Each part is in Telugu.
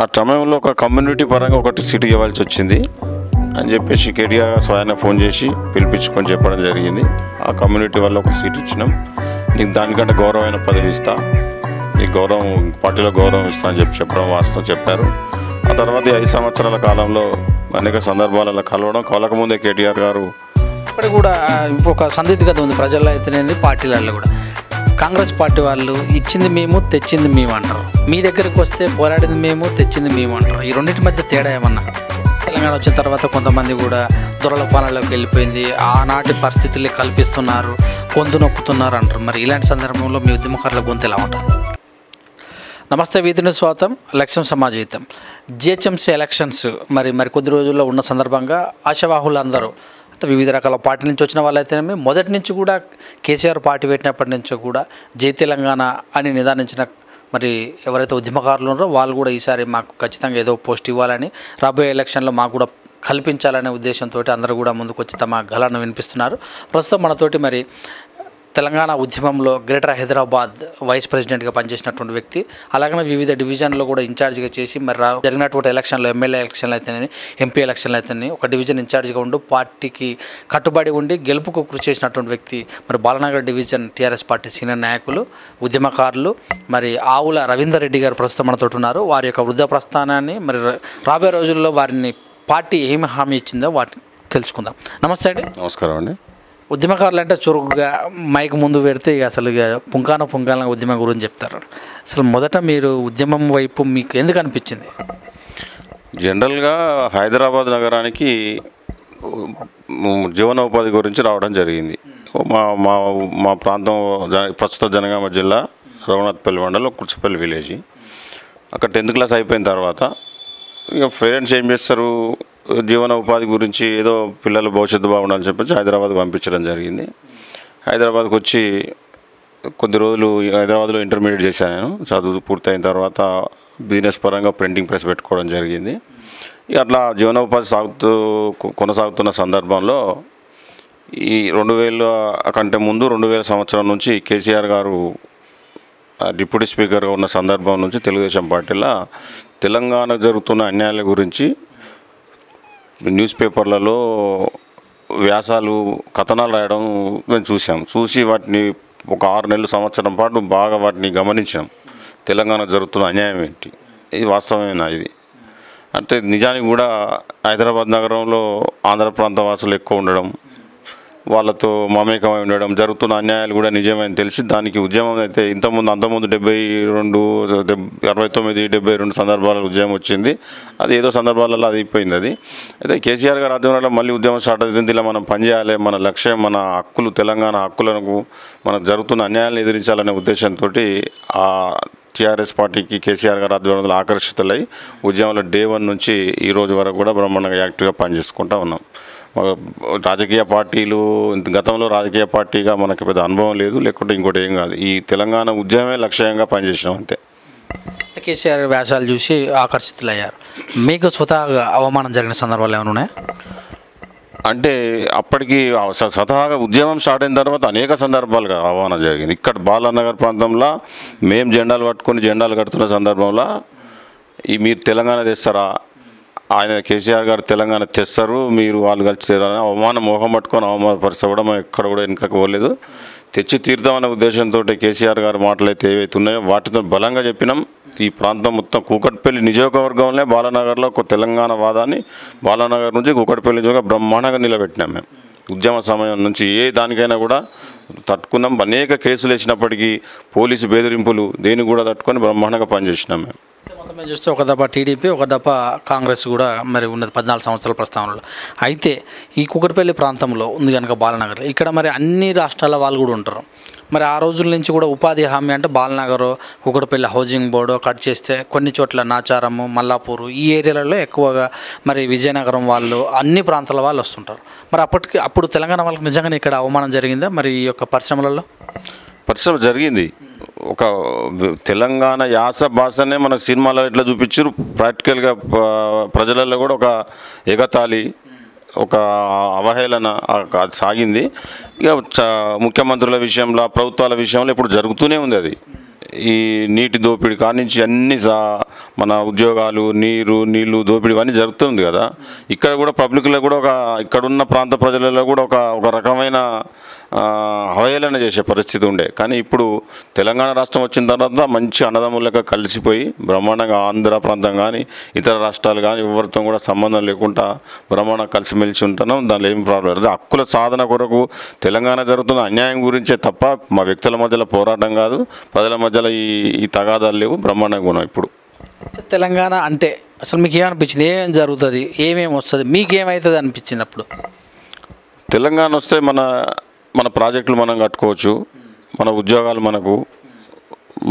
ఆ సమయంలో ఒక కమ్యూనిటీ పరంగా ఒకటి సీటు ఇవ్వాల్సి వచ్చింది అని చెప్పేసి కేటీఆర్ స్వయాన ఫోన్ చేసి పిలిపించుకొని చెప్పడం జరిగింది. ఆ కమ్యూనిటీ వల్ల ఒక సీట్ ఇచ్చినాం, నీకు దానికంటే గౌరవమైన పదవి ఇస్తా, నీకు గౌరవం పార్టీలో గౌరవం ఇస్తా అని చెప్పడం వాస్తవం చెప్పారు. ఆ తర్వాత 5 సంవత్సరాల కాలంలో అనేక సందర్భాలలో కలవక ముందే కేటీఆర్ గారు ఇప్పుడు కూడా ఒక సందిగ్ధత ఉంది ప్రజల్లో అయితేనేది, పార్టీలలో కూడా. కాంగ్రెస్ పార్టీ వాళ్ళు ఇచ్చింది మేము, తెచ్చింది మేము అంటారు. మీ దగ్గరికి వస్తే పోరాడింది మేము, తెచ్చింది మేము అంటారు. ఈ రెండింటి మధ్య తేడా ఏమన్నా? తెలంగాణ వచ్చిన తర్వాత కొంతమంది కూడా దొరల పాలనలోకి వెళ్ళిపోయింది, ఆనాటి పరిస్థితులు కల్పిస్తున్నారు, గొంతు నొక్కుతున్నారు అంటారు. మరి ఇలాంటి సందర్భంలో మీ ఉద్యమకారుల గొంతు ఎలా ఉంటారు? నమస్తే, వీధిని స్వాగతం. లక్ష్యం సమాజహితం. జిహెచ్ఎంసీ ఎలక్షన్స్ మరి కొద్ది రోజుల్లో ఉన్న సందర్భంగా ఆశావాహులందరూ అంటే వివిధ రకాల పార్టీ నుంచి వచ్చిన వాళ్ళైతేనేమి, మొదటి నుంచి కూడా కేసీఆర్ పార్టీ పెట్టినప్పటి నుంచో కూడా జై తెలంగాణ అని నిదానించిన మరి ఎవరైతే ఉద్యమకారులు ఉన్నారో వాళ్ళు కూడా ఈసారి మాకు ఖచ్చితంగా ఏదో పోస్ట్ ఇవ్వాలని, రాబోయే ఎలక్షన్లో మాకు కూడా కల్పించాలనే ఉద్దేశంతో అందరూ కూడా ముందుకొచ్చి తమ గళాన్ని వినిపిస్తున్నారు. ప్రస్తుతం మనతోటి మరి తెలంగాణ ఉద్యమంలో గ్రేటర్ హైదరాబాద్ వైస్ ప్రెసిడెంట్గా పనిచేసినటువంటి వ్యక్తి, అలాగే వివిధ డివిజన్లో కూడా ఇన్ఛార్జ్గా చేసి మరి జరిగినటువంటి ఎలక్షన్లో ఎమ్మెల్యే ఎలక్షన్లు అయితేనే, ఎంపీ ఎలక్షన్లు అయితేనే ఒక డివిజన్ ఇన్ఛార్జ్గా ఉండి పార్టీకి కట్టుబడి ఉండి గెలుపుకు కృషి చేసినటువంటి వ్యక్తి మరి Balanagar division TRS party senior నాయకులు, ఉద్యమకారులు మరి ఆవుల రవీందర్ రెడ్డి గారు ప్రస్తుతం మనతో ఉన్నారు. వారి యొక్క వృద్ధ ప్రస్థానాన్ని మరి రాబోయే రోజుల్లో వారిని పార్టీ ఏమి హామీ ఇచ్చిందో వాటిని తెలుసుకుందాం. నమస్తే అండి. నమస్కారం అండి. ఉద్యమకారులు అంటే చురుకుగా మైక్ ముందు పెడితే అసలు పుంకాన ఉద్యమం గురించి చెప్తారు. అసలు మొదట మీరు ఉద్యమం వైపు మీకు ఎందుకు అనిపించింది? జనరల్గా హైదరాబాద్ నగరానికి జీవనోపాధి గురించి రావడం జరిగింది. మా ప్రాంతం ప్రస్తుత జనగామ జిల్లా రఘునాథ్పల్లి మండలం కుర్చపల్లి విలేజ్. అక్కడ 10th క్లాస్ అయిపోయిన తర్వాత ఇక పేరెంట్స్ ఏం చేస్తారు, జీవన ఉపాధి గురించి ఏదో పిల్లల భవిష్యత్తు బాగుండాలని చెప్పేసి హైదరాబాద్కి పంపించడం జరిగింది. హైదరాబాద్కి వచ్చి కొద్ది రోజులు హైదరాబాద్లో ఇంటర్మీడియట్ చేశాను. నేను చదువు పూర్తయిన తర్వాత బిజినెస్ పరంగా ప్రింటింగ్ ప్రెస్ పెట్టుకోవడం జరిగింది. ఇక అట్లా జీవనోపాధి కొనసాగుతున్న సందర్భంలో ఈ 2000 కంటే ముందు 2000 సంవత్సరం నుంచి కేసీఆర్ గారు డిప్యూటీ స్పీకర్గా ఉన్న సందర్భం నుంచి తెలుగుదేశం పార్టీలో తెలంగాణ జరుగుతున్న అన్యాయాల గురించి న్యూస్ పేపర్లలో వ్యాసాలు, కథనాలు రాయడం మేము చూసి వాటిని ఒక 6 నెలలు సంవత్సరం పాటు బాగా వాటిని గమనించాం. తెలంగాణ జరుగుతున్న అన్యాయం ఏంటి, ఇది వాస్తవమేనా, ఇది అంటే నిజానికి కూడా హైదరాబాద్ నగరంలో ఆంధ్ర ప్రాంత వాసులు ఎక్కువ ఉండడం, వాళ్ళతో మమేకమై ఉండడం, జరుగుతున్న అన్యాయాలు కూడా నిజమని తెలిసి దానికి ఉద్యమం అయితే అంతకుముందు 69, 72 సందర్భాలలో ఉద్యమం వచ్చింది. అది ఏదో సందర్భాలలో అది అయిపోయింది. అది అయితే కేసీఆర్ గారి ఆధ్వర్యంలో మళ్ళీ ఉద్యమం స్టార్ట్ అవుతుంది. ఇలా మనం పనిచేయాలి, మన లక్ష్యం మన హక్కులు, తెలంగాణ హక్కులకు మనకు జరుగుతున్న అన్యాయాలను ఎదిరించాలనే ఉద్దేశంతో ఆ టీఆర్ఎస్ పార్టీకి కేసీఆర్ గారి ఆధ్వర్యంలో ఆకర్షితులై ఉద్యమంలో డే 1 నుంచి ఈ రోజు వరకు కూడా బ్రహ్మాండంగా యాక్టివ్గా పనిచేసుకుంటూ ఉన్నాం. రాజకీయ పార్టీలు గతంలో రాజకీయ పార్టీగా మనకి పెద్ద అనుభవం లేదు, లేకుంటే ఇంకోటి ఏం కాదు. ఈ తెలంగాణ ఉద్యమమే లక్ష్యంగా పనిచేసినాం అంతే. కేసీఆర్ వ్యాసాలు చూసి ఆకర్షితులయ్యారు. మీకు స్వతహాగా అవమానం జరిగిన సందర్భాలు ఏమైనా ఉన్నాయా? అంటే అప్పటికి స్వతహాగా ఉద్యమం స్టార్ట్ అయిన తర్వాత అనేక సందర్భాలుగా అవమానం జరిగింది. ఇక్కడ బాలానగర్ ప్రాంతంలో మేము జెండాలు కడుతున్న సందర్భంలో మీరు తెలంగాణ తెస్తారా, ఆయన కేసీఆర్ గారు తెలంగాణ తెస్తారు, మీరు వాళ్ళు కలిసి అవమానం మోహం పట్టుకొని అవమానపరిస్తే కూడా మనం ఎక్కడ కూడా వెనుకకు పోలేదు. తెచ్చి తీర్థమనే ఉద్దేశంతో కేసీఆర్ గారి మాటలు అయితే ఏవైతే ఉన్నాయో వాటితో బలంగా చెప్పినాం. ఈ ప్రాంతం మొత్తం కూకట్పల్లి నియోజకవర్గంలో బాలానగర్లో ఒక తెలంగాణ వాదాన్ని బాలానగర్ నుంచి కూకట్పల్లి నియోజకవర్గం బ్రహ్మాండంగా నిలబెట్టినాం. మేము ఉద్యమ సమయం నుంచి ఏ దానికైనా కూడా తట్టుకున్నాం. అనేక కేసులు వేసినప్పటికీ పోలీసు బెదిరింపులు దేన్ని కూడా తట్టుకొని బ్రహ్మాండంగా పనిచేసినాం. మేము మొత్తం మీద చూస్తే ఒక దఫా టీడీపీ, ఒక దఫా కాంగ్రెస్ కూడా మరి ఉన్నది 14 సంవత్సరాల ప్రస్తావనలో. అయితే ఈ కూకట్పల్లి ప్రాంతంలో ఉంది కనుక బాలనగర్, ఇక్కడ మరి అన్ని రాష్ట్రాల వాళ్ళు కూడా ఉంటారు. మరి ఆ రోజుల నుంచి కూడా ఉపాధి హామీ అంటే Balanagar, Kukatpally housing board cut చేస్తే కొన్ని చోట్ల నాచారము, మల్లాపూరు ఈ ఏరియాలలో ఎక్కువగా మరి విజయనగరం వాళ్ళు, అన్ని ప్రాంతాల వాళ్ళు వస్తుంటారు. మరి అప్పుడు తెలంగాణ వాళ్ళకి నిజంగానే ఇక్కడ అవమానం జరిగిందా? మరి ఈ యొక్క పరిశ్రమ జరిగింది. ఒక తెలంగాణ యాస భాషనే మన సినిమాలో ఎట్లా చూపించారు, ప్రాక్టికల్గా ప్రజలలో కూడా ఒక ఎగతాళి, ఒక అవహేళన సాగింది. ఇక ముఖ్యమంత్రుల విషయంలో, ప్రభుత్వాల విషయంలో ఇప్పుడు జరుగుతూనే ఉంది. అది ఈ నీటి దోపిడీ కానించి అన్ని మన ఉద్యోగాలు నీళ్ళు దోపిడీ ఇవన్నీ జరుగుతుంది కదా. ఇక్కడ కూడా పబ్లిక్లో కూడా ఇక్కడున్న ప్రాంత ప్రజలలో కూడా ఒక రకమైన అవహేళన చేసే పరిస్థితి ఉండే. కానీ ఇప్పుడు తెలంగాణ రాష్ట్రం వచ్చిన తర్వాత మంచి అన్నదమ్ములుగా కలిసిపోయి బ్రహ్మాండంగా ఆంధ్ర ప్రాంతం కానీ ఇతర రాష్ట్రాలు కానీ ఎవరితో కూడా సంబంధం లేకుండా బ్రహ్మాండంగా కలిసిమెలిసి ఉంటున్నాం. దానిలో ఏం ప్రాబ్లం లేదు. హక్కుల సాధన కొరకు తెలంగాణ జరుగుతున్న అన్యాయం గురించే తప్ప మా వ్యక్తుల మధ్యలో పోరాటం కాదు, ప్రజల మధ్యలో ఈ తగాదాలు లేవు. బ్రహ్మాండంగా ఉన్నాం ఇప్పుడు. తెలంగాణ అంటే అసలు మీకు ఏమనిపించింది? ఏమేం జరుగుతుంది, ఏమేమి వస్తుంది, మీకేమవుతుంది అనిపించింది అప్పుడు? తెలంగాణ వస్తే మన ప్రాజెక్టులు మనం కట్టుకోవచ్చు, మన ఉద్యోగాలు మనకు,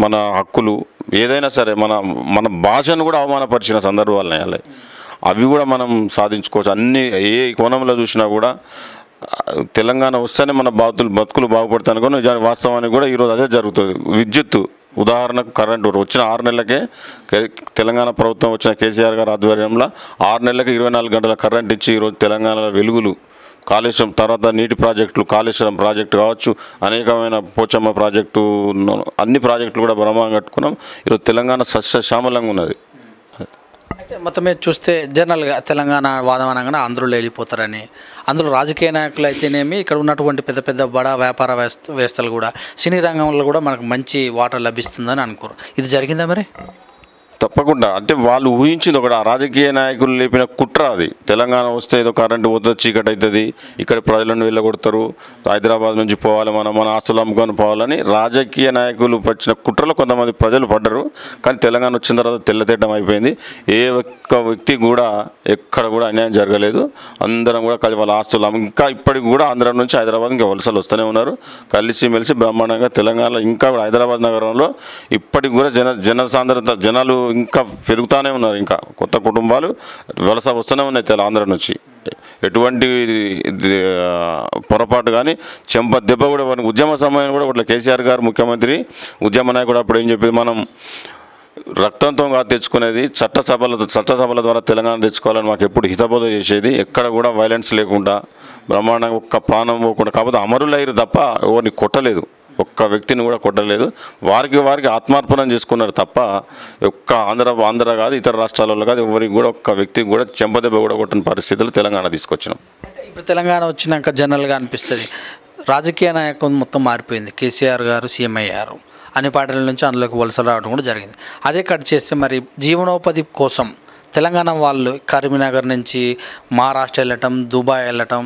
మన హక్కులు ఏదైనా సరే మన భాషను కూడా అవమానపరిచిన సందర్భాలు ఉన్నాయి. అవి కూడా మనం సాధించుకోవచ్చు. అన్ని ఏ కోణంలో చూసినా కూడా తెలంగాణ వస్తేనే మన బతుకులు బాగుపడతాను కూడా నిజానికి వాస్తవానికి కూడా ఈరోజు అదే జరుగుతుంది. విద్యుత్తు ఉదాహరణకు కరెంటు వచ్చిన 6 నెలలకే తెలంగాణ ప్రభుత్వం వచ్చిన కేసీఆర్ గారి ఆధ్వర్యంలో 6 నెలలకి 24 గంటల కరెంట్ ఇచ్చి ఈరోజు తెలంగాణలో వెలుగులు. కాళేశ్వరం తర్వాత నీటి ప్రాజెక్టులు, కాళేశ్వరం ప్రాజెక్టు కావచ్చు, అనేకమైన పోచమ్మ ప్రాజెక్టు, అన్ని ప్రాజెక్టులు కూడా బ్రహ్మాండంగా కట్టుకున్నాం. ఈరోజు తెలంగాణ సస్యశ్యామలంగా ఉన్నది. అయితే మొత్తం మీద చూస్తే జనరల్గా తెలంగాణ వాదవనంగానే ఆంధ్రులు వెళ్ళిపోతారని, అందులో రాజకీయ నాయకులు అయితేనేమి ఇక్కడ ఉన్నటువంటి పెద్ద పెద్ద బడా వ్యాపార వ్యవస్థలు కూడా సినీ రంగంలో కూడా మనకు మంచి వాటర్ లభిస్తుందని అనుకోరు. ఇది జరిగిందా మరి? తప్పకుండా. అంటే వాళ్ళు ఊహించింది ఒకటి, ఆ రాజకీయ నాయకులు లేపిన కుట్ర అది. తెలంగాణ వస్తే ఏదో కరెంటు పోతుంది, చీకటి అవుతుంది, ఇక్కడ ప్రజలను వెళ్ళగొడతారు, హైదరాబాద్ నుంచి పోవాలి, మన ఆస్తులు అమ్ముకొని పోవాలని రాజకీయ నాయకులు వచ్చిన కుట్రలో కొంతమంది ప్రజలు పడ్డరు. కానీ తెలంగాణ వచ్చిన తర్వాత తెల్లతెడ్డం అయిపోయింది. ఏ ఒక్క వ్యక్తి కూడా ఎక్కడ కూడా అన్యాయం జరగలేదు. అందరం కూడా కలిసి వాళ్ళ ఆస్తులు ఇంకా ఇప్పటికి కూడా ఆంధ్ర నుంచి హైదరాబాద్ ఇంకా వలసలు వస్తూనే ఉన్నారు. కలిసిమెలిసి బ్రహ్మాండంగా తెలంగాణలో ఇంకా కూడా హైదరాబాద్ నగరంలో ఇప్పటికి కూడా జనసాంద్రత జనాలు ఇంకా పెరుగుతూనే ఉన్నారు. ఇంకా కొత్త కుటుంబాలు వలస వస్తూనే ఉన్నాయి ఆంధ్ర నుంచి. ఎటువంటి పొరపాటు కానీ చెంప దెబ్బ కూడా ఉద్యమ సమయం కూడా ఇట్లా కేసీఆర్ గారు ముఖ్యమంత్రి ఉద్యమ నాయకుడు అప్పుడు ఏం చెప్పేది, మనం రక్తంతో కాదు తెచ్చుకునేది, చట్టసభల ద్వారా తెలంగాణ తెచ్చుకోవాలని మాకు ఎప్పుడు హితబోధ చేసేది. ఎక్కడ కూడా వైలెన్స్ లేకుండా బ్రహ్మాండంగా ఒక్క ప్రాణం పోకుండా. కాకపోతే అమరులయ్యారు తప్ప ఎవరిని కొట్టలేదు, ఒక్క వ్యక్తిని కూడా కొట్టలేదు. వారికి ఆత్మార్పణం చేసుకున్నారు తప్ప ఒక్క ఆంధ్ర కాదు ఇతర రాష్ట్రాలలో కాదు ఎవరికి కూడా ఒక్క వ్యక్తికి కూడా చెంపదెబ్బ కూడా కొట్టిన పరిస్థితులు తెలంగాణ తీసుకొచ్చినాం. ఇప్పుడు తెలంగాణ వచ్చినాక జనరల్గా అనిపిస్తుంది రాజకీయ నాయకత్వం మొత్తం మారిపోయింది. కేసీఆర్ గారు సీఎం అయ్యారు, అన్ని పార్టీల నుంచి అందులోకి వలస రావడం కూడా జరిగింది. అదే కట్ చేస్తే మరి జీవనోపాధి కోసం తెలంగాణ వాళ్ళు కరీంనగర్ నుంచి మహారాష్ట్ర వెళ్ళటం, దుబాయ్ వెళ్ళటం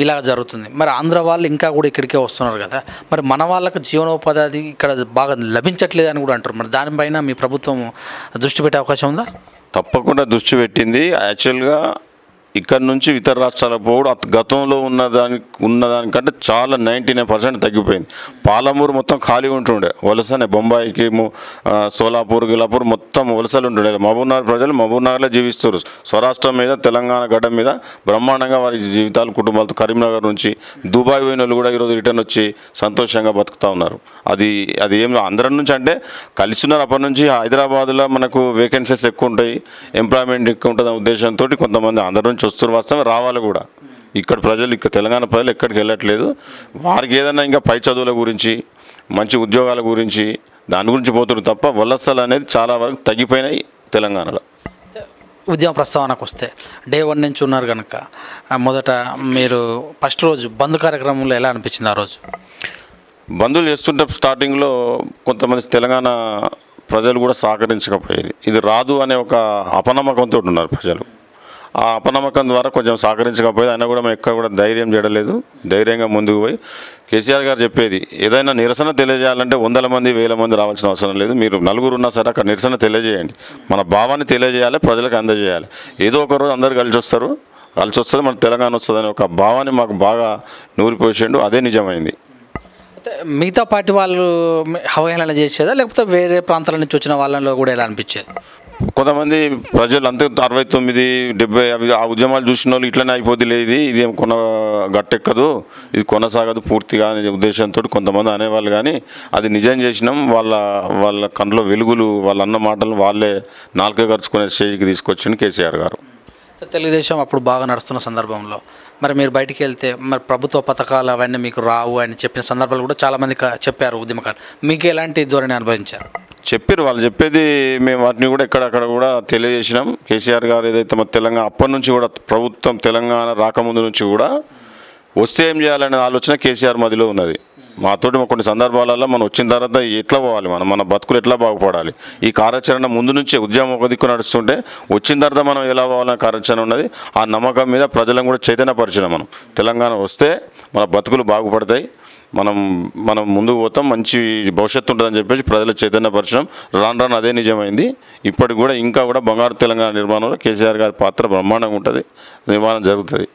ఇలా జరుగుతుంది. మరి ఆంధ్ర వాళ్ళు ఇంకా కూడా ఇక్కడికే వస్తున్నారు కదా, మరి మన వాళ్ళకు జీవనోపాధి ఇక్కడ బాగా లభించట్లేదు అని కూడా అంటారు. మరి దానిపైన మీ ప్రభుత్వం దృష్టి పెట్టే అవకాశం ఉందా? తప్పకుండా దృష్టి పెట్టింది. యాక్చువల్గా ఇక్కడ నుంచి ఇతర రాష్ట్రాలకు పోవడం గతంలో ఉన్నదానికంటే చాలా 99% తగ్గిపోయింది. పాలమూరు మొత్తం ఖాళీ ఉంటుండే, వలసనే బొంబాయికి సోలాపూర్ గిలాపూర్ మొత్తం వలసలు ఉంటుండే. మహబూబ్నగర్ ప్రజలు మహబూబ్నగర్లో జీవిస్తారు. స్వరాష్ట్రం మీద తెలంగాణ గడ్డ మీద బ్రహ్మాండంగా వారి జీవితాలు కుటుంబాలతో కరీంనగర్ నుంచి దుబాయ్ పోయిన వాళ్ళు కూడా ఈరోజు రిటర్న్ వచ్చి సంతోషంగా బతుకుతూ ఉన్నారు. అది ఏం అందరం నుంచి అంటే కలిసి ఉన్నారు. అప్పటి నుంచి హైదరాబాద్లో మనకు వేకెన్సీస్ ఎక్కువ ఉంటాయి, ఎంప్లాయ్మెంట్ ఎక్కువ ఉంటుంది ఉద్దేశంతో కొంతమంది అందరి నుంచి వస్తున్నారు. వాస్తవం రావాలి కూడా. ఇక్కడ తెలంగాణ ప్రజలు ఎక్కడికి వెళ్ళట్లేదు. వారికి ఏదైనా ఇంకా పై చదువుల గురించి, మంచి ఉద్యోగాల గురించి దాని గురించి పోతున్నారు తప్ప వలసలు అనేది చాలా వరకు తగ్గిపోయినాయి తెలంగాణలో. ఉద్యమ ప్రస్తావనకు వస్తే డే 1 నుంచి ఉన్నారు కనుక మొదట మీరు ఫస్ట్ రోజు బంద్ కార్యక్రమంలో ఎలా అనిపించింది? ఆ రోజు బంధువులు చేస్తుంటే స్టార్టింగ్లో కొంతమంది తెలంగాణ ప్రజలు కూడా సహకరించకపోయేది. ఇది రాదు అనే ఒక అపనమ్మకంతో ఉన్నారు ప్రజలు. ఆ అపనమ్మకం ద్వారా కొంచెం సహకరించకపోయేది. అయినా కూడా మేము ఎక్కడ కూడా ధైర్యం చేయలేదు. ధైర్యంగా ముందుకు పోయి కేసీఆర్ గారు చెప్పేది ఏదైనా నిరసన తెలియజేయాలంటే 100 మంది 1000 మంది రావాల్సిన అవసరం లేదు. మీరు 4 ఉన్నా సరే అక్కడ నిరసన తెలియజేయండి, మన భావాన్ని తెలియజేయాలి, ప్రజలకు అందజేయాలి. ఏదో ఒక రోజు అందరు కలిసి వస్తుంది, మన తెలంగాణ వస్తుంది అనే ఒక భావాన్ని మాకు బాగా నూరిపోసేయండు. అదే నిజమైంది. అయితే మిగతా పార్టీ వాళ్ళు అవహేళన చేసేదా, లేకపోతే వేరే ప్రాంతాల నుంచి వచ్చిన వాళ్ళలో కూడా ఎలా అనిపించేది? కొంతమంది ప్రజలు అంతే 69, 70 అవి ఆ ఉద్యమాలు చూసిన వాళ్ళు ఇట్లనే అయిపోద్ది, లేదు ఇది ఏం గట్టెక్కదు, ఇది కొనసాగదు పూర్తిగా అనే ఉద్దేశంతో కొంతమంది అనేవాళ్ళు. కానీ అది నిజం చేసినాం. వాళ్ళ కంట్లో వెలుగులు, వాళ్ళ అన్న మాటలు వాళ్ళే నాలుక ఖర్చుకునే స్టేజ్కి తీసుకొచ్చింది కేసీఆర్ గారు. తెలుగుదేశం అప్పుడు బాగా నడుస్తున్న సందర్భంలో మరి మీరు బయటికి వెళ్తే మరి ప్రభుత్వ పథకాలు అవన్నీ మీకు రావు అని చెప్పిన సందర్భాలు కూడా చాలామంది చెప్పారు ఉద్యమకారులు. మీకు ఎలాంటి ధోరణి అనుభవించారు? చెప్పారు, వాళ్ళు చెప్పేది మేము వాటిని కూడా ఎక్కడక్కడ కూడా తెలియజేసినాం. కేసీఆర్ గారు ఏదైతే మన తెలంగాణ అప్పటి నుంచి కూడా ప్రభుత్వం తెలంగాణ రాకముందు నుంచి కూడా వస్తే ఏం చేయాలనే ఆలోచన కేసీఆర్ మదిలో ఉన్నది. మాతోటి కొన్ని సందర్భాలలో మనం వచ్చిన తర్వాత ఎట్లా పోవాలి, మన బతుకులు ఎట్లా బాగుపడాలి, ఈ కార్యాచరణ ముందు నుంచే ఉద్యమం ఒక దిక్కు నడుస్తుంటే వచ్చిన తర్వాత మనం ఎలా పోవాలనే కార్యాచరణ ఉన్నది. ఆ నమ్మకం మీద ప్రజలను కూడా చైతన్యపరిచినాం. మనం తెలంగాణ వస్తే మన బతుకులు బాగుపడతాయి, మనం ముందుకు పోతాం, మంచి భవిష్యత్తు ఉంటుందని చెప్పేసి ప్రజల చైతన్యపరచడం రాను అదే నిజమైంది. ఇప్పటికి కూడా ఇంకా కూడా బంగారు తెలంగాణ నిర్మాణంలో కేసీఆర్ గారి పాత్ర బ్రహ్మాండంగా ఉంటుంది, నిర్మాణం జరుగుతుంది.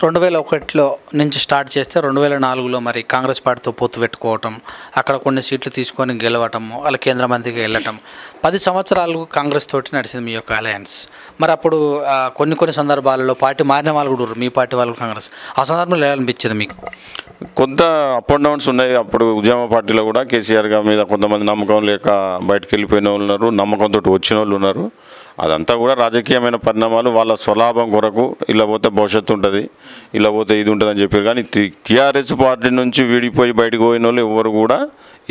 2001లో నుంచి స్టార్ట్ చేస్తే 2004లో మరి కాంగ్రెస్ పార్టీతో పొత్తు పెట్టుకోవటం, అక్కడ కొన్ని సీట్లు తీసుకొని గెలవటము, వాళ్ళ కేంద్ర మంత్రికి వెళ్ళటం, 10 సంవత్సరాలు కాంగ్రెస్ తోటి నడిచింది మీ యొక్క అలయన్స్. మరి అప్పుడు కొన్ని సందర్భాలలో పార్టీ మారిన వాళ్ళు కూడా ఉన్నారు, మీ పార్టీ వాళ్ళు కాంగ్రెస్. ఆ సందర్భంలో ఎలా అనిపించింది మీకు? కొంత అప్ అండ్ డౌన్స్ ఉన్నాయి. అప్పుడు ఉద్యమ పార్టీలో కూడా కేసీఆర్ గారి మీద కొంతమంది నమ్మకం లేక బయటకు వెళ్ళిపోయిన వాళ్ళు ఉన్నారు, నమ్మకంతో వచ్చిన వాళ్ళు ఉన్నారు. అదంతా కూడా రాజకీయమైన పరిణామాలు. వాళ్ళ స్వలాభం కొరకు ఇలా పోతే భవిష్యత్తు ఉంటుంది, ఇలా పోతే ఇది ఉంటుంది అని చెప్పారు. కానీ టీఆర్ఎస్ పార్టీ నుంచి విడిపోయి బయటకు పోయిన వాళ్ళు ఎవరు కూడా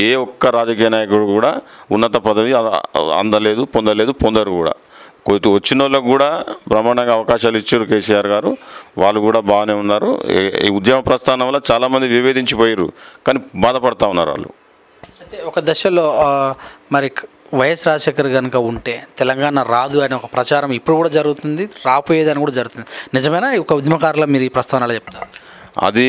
ఏ ఒక్క రాజకీయ నాయకుడు కూడా ఉన్నత పదవి పొందరు కూడా. వచ్చిన వాళ్ళకు కూడా బ్రహ్మాండంగా అవకాశాలు ఇచ్చారు కేసీఆర్ గారు, వాళ్ళు కూడా బాగానే ఉన్నారు. ఈ ఉద్యమ ప్రస్థానం వల్ల చాలామంది విభేదించిపోయారు, కానీ బాధపడుతూ ఉన్నారు వాళ్ళు. అయితే ఒక దశలో మరి వైఎస్ రాజశేఖర్ కనుక ఉంటే తెలంగాణ రాదు అనే ఒక ప్రచారం ఇప్పుడు కూడా జరుగుతుంది, రాపోయేదని కూడా జరుగుతుంది. నిజమేనా? ఒక ఉద్యమకారులు మీరు ఈ ప్రస్తావనలు చెప్తారు? అది